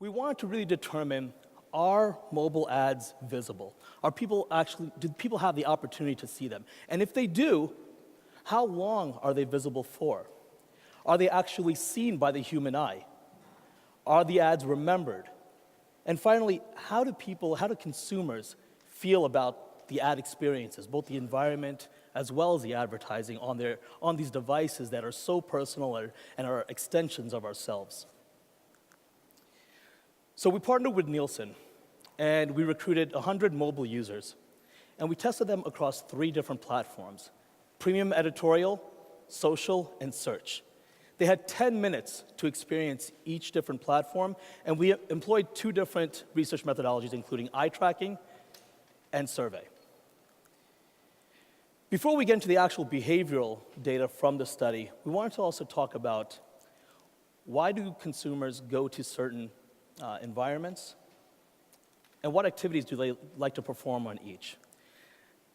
We wanted to really determine, are mobile ads visible? Do people have the opportunity to see them? And if they do, how long are they visible for? Are they actually seen by the human eye? Are the ads remembered? And finally, how do consumers feel about the ad experiences, both the environment as well as the advertising on these devices that are so personal and are extensions of ourselves? So we partnered with Nielsen, and we recruited 100 mobile users, and we tested them across 3 different platforms: premium editorial, social, and search. They had 10 minutes to experience each different platform, and we employed 2 different research methodologies, including eye tracking and survey. Before we get into the actual behavioral data from the study, we wanted to also talk about, why do consumers go to certain environments, and what activities do they like to perform on each?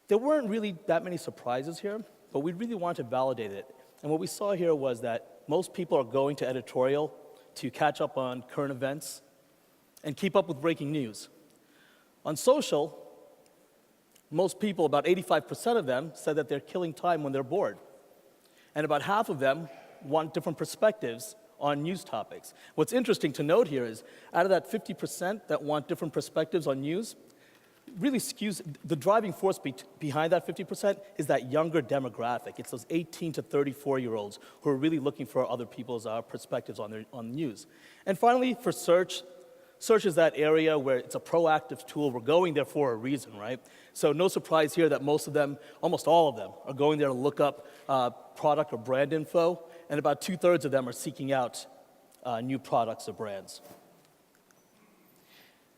There weren't really that many surprises here, but we really wanted to validate it. And what we saw here was that most people are going to editorial to catch up on current events and keep up with breaking news. On social, most people, about 85% of them, said that they're killing time when they're bored. And about half of them want different perspectives on news topics. What's interesting to note here is, out of that 50% that want different perspectives on news, really skews, the driving force behind that 50% is that younger demographic. It's those 18 to 34-year-olds who are really looking for other people's perspectives on news. And finally, for search is that area where it's a proactive tool. We're going there for a reason, right? So no surprise here that most of them, almost all of them, are going there to look up product or brand info, and about 2/3 of them are seeking out new products or brands.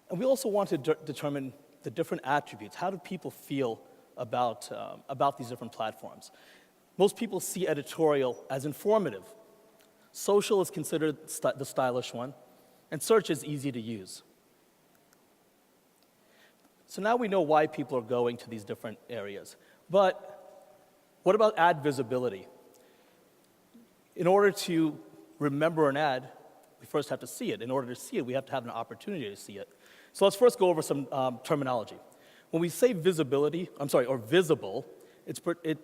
And we also want to determine the different attributes. How do people feel about these different platforms? Most people see editorial as informative. Social is considered the stylish one, and search is easy to use. So now we know why people are going to these different areas. But what about ad visibility? In order to remember an ad, we first have to see it. In order to see it, we have to have an opportunity to see it. So let's first go over some terminology. When we say visibility, or visible, it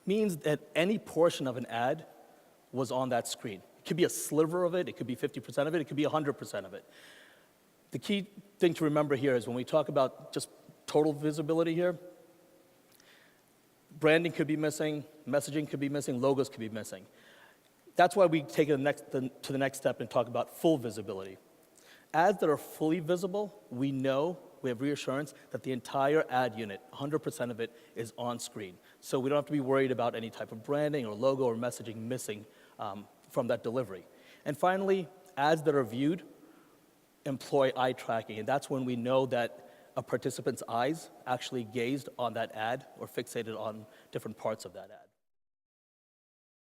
means that any portion of an ad was on that screen. It could be a sliver of it, it could be 50% of it, it could be 100% of it. The key thing to remember here is when we talk about just total visibility here, branding could be missing, messaging could be missing, logos could be missing. That's why we take it to the next step and talk about full visibility. Ads that are fully visible, we have reassurance that the entire ad unit, 100% of it, is on screen. So we don't have to be worried about any type of branding or logo or messaging missing from that delivery. And finally, ads that are viewed employ eye tracking, and that's when we know that a participant's eyes actually gazed on that ad or fixated on different parts of that ad.